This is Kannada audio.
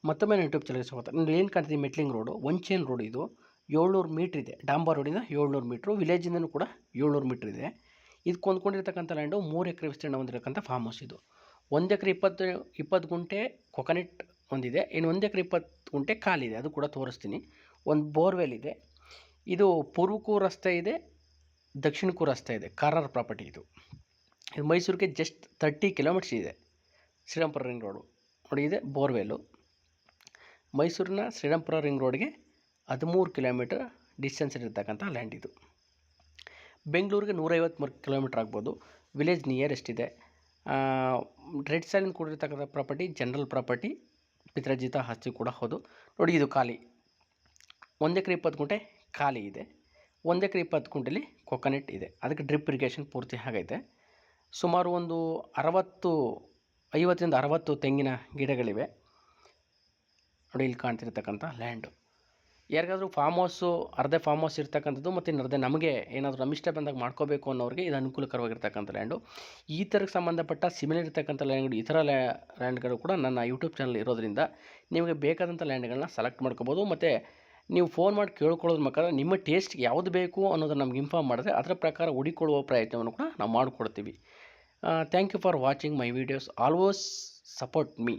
ಮತ್ತೊಮ್ಮೆ ಯೂಟ್ಯೂಬ್ ಚಾನಲ್ಗೆ ಸ್ವಾಗತ. ನೀವು ಏನು ಕಾಣ್ತೀವಿ metalling road, one chain road ಇದು. 700 ಮೀಟ್ರ್ ಇದೆ. ಡಾಂಬರ್ ರೋಡಿಂದ 700 ಮೀಟ್ರು, ವಿಲೇಜಿಂದನೂ ಕೂಡ 700 ಮೀಟ್ರ್ ಇದೆ. ಇದು ಕೊಂಡ್ಕೊಂಡಿರ್ತಕ್ಕಂಥ ಲ್ಯಾಂಡು 3 ಎಕರೆ ವಿಸ್ತೀರ್ಣ ಹೊಂದಿರತಕ್ಕಂಥ ಫಾರ್ಮ್ ಹೌಸ್ ಇದು. 1 ಎಕರೆ 20 ಗುಂಟೆ ಕೊಕೊನೆಟ್ ಹೊಂದಿದೆ. ಇನ್ನು 1 ಎಕರೆ 20 ಗುಂಟೆ ಕಾಲಿದೆ, ಅದು ಕೂಡ ತೋರಿಸ್ತೀನಿ. ಒಂದು ಬೋರ್ವೆಲ್ ಇದೆ. ಇದು ಪೂರ್ವಕ್ಕೂ ರಸ್ತೆ ಇದೆ, ದಕ್ಷಿಣಕ್ಕೂ ರಸ್ತೆ ಇದೆ. ಕಾರ್ನರ್ ಪ್ರಾಪರ್ಟಿ ಇದು. ಇದು ಮೈಸೂರಿಗೆ ಜಸ್ಟ್ 30 ಕಿಲೋಮೀಟರ್ಸ್ ಇದೆ. ಶ್ರೀರಾಮ್ಪುರ ರಿಂಗ್ ರೋಡು ನೋಡಿ, ಇದೆ ಬೋರ್ವೆಲ್ಲು. ಮೈಸೂರಿನ ಶ್ರೀರಾಮ್ಪುರ ರಿಂಗ್ ರೋಡ್ಗೆ 13 ಕಿಲೋಮೀಟರ್ ಡಿಸ್ಟೆನ್ಸ್ ಇರತಕ್ಕಂಥ ಲ್ಯಾಂಡ್ ಇದು. ಬೆಂಗಳೂರಿಗೆ 153 ಕಿಲೋಮೀಟರ್ ಆಗ್ಬೋದು. ವಿಲೇಜ್ ನಿಯರೆಸ್ಟ್ ಇದೆ. ರೆಡ್ ಸೈಲಿಂದ ಕೂಡಿರ್ತಕ್ಕಂಥ ಪ್ರಾಪರ್ಟಿ, ಜನರಲ್ ಪ್ರಾಪರ್ಟಿ, ಪಿತ್ರಾರ್ಜಿತ ಆಸ್ತಿ ಕೂಡ ಹೌದು. ನೋಡಿ, ಇದು ಖಾಲಿ 1 ಎಕರೆ 20 ಗುಂಟೆ ಖಾಲಿ ಇದೆ. 1 ಎಕರೆ 20 ಗುಂಟೆಲಿ ಕೊಕೊನೆಟ್ ಇದೆ. ಅದಕ್ಕೆ ಡ್ರಿಪ್ ಇರಿಗೇಷನ್ ಪೂರ್ತಿ ಆಗೈತೆ. ಸುಮಾರು ಒಂದು 50ರಿಂದ 60 ತೆಂಗಿನ ಗಿಡಗಳಿವೆ. ನೋಡಿ, ಇಲ್ಲಿ ಕಾಣ್ತಿರ್ತಕ್ಕಂಥ ಲ್ಯಾಂಡು. ಯಾರಿಗಾದರೂ ಫಾರ್ಮ್ ಹೌಸು, ಅರ್ಧ ಫಾರ್ಮ್ ಹೌಸ್ ಇರ್ತಕ್ಕಂಥದ್ದು ಮತ್ತು ಇನ್ನರ್ಧ ನಮಗೆ ಏನಾದರೂ ನಮ್ಮಿಷ್ಟ ಬಂದಾಗ ಮಾಡ್ಕೋಬೇಕು ಅನ್ನೋರಿಗೆ ಇದು ಅನುಕೂಲಕರವಾಗಿರ್ತಕ್ಕಂಥ ಲ್ಯಾಂಡು. ಈ ಥರಕ್ಕೆ ಸಂಬಂಧಪಟ್ಟ ಸಿಮಿಲರ್ ಇರ್ತಕ್ಕಂಥ ಲ್ಯಾಂಡ್ಗಳು, ಈ ಥರ ಲ್ಯಾಂಡ್ಗಳು ಕೂಡ ನನ್ನ ಯೂಟ್ಯೂಬ್ ಚಾನಲ್ ಇರೋದ್ರಿಂದ ನಿಮಗೆ ಬೇಕಾದಂಥ ಲ್ಯಾಂಡ್ಗಳನ್ನ ಸೆಲೆಕ್ಟ್ ಮಾಡ್ಕೋಬೋದು. ಮತ್ತು ನೀವು ಫೋನ್ ಮಾಡಿ ಕೇಳ್ಕೊಳ್ಳೋದ್ರ ಮುಖಾಂತರ ನಿಮ್ಮ ಟೇಸ್ಟ್ಗೆ ಯಾವುದು ಬೇಕು ಅನ್ನೋದನ್ನು ನಮ್ಗೆ ಇನ್ಫಾರ್ಮ್ ಮಾಡಿದ್ರೆ ಅದರ ಪ್ರಕಾರ ಹುಡುಕೊಳ್ಳುವ ಪ್ರಯತ್ನವನ್ನು ಕೂಡ ನಾವು ಮಾಡಿಕೊಡ್ತೀವಿ. Thank you for watching my videos. Always support me.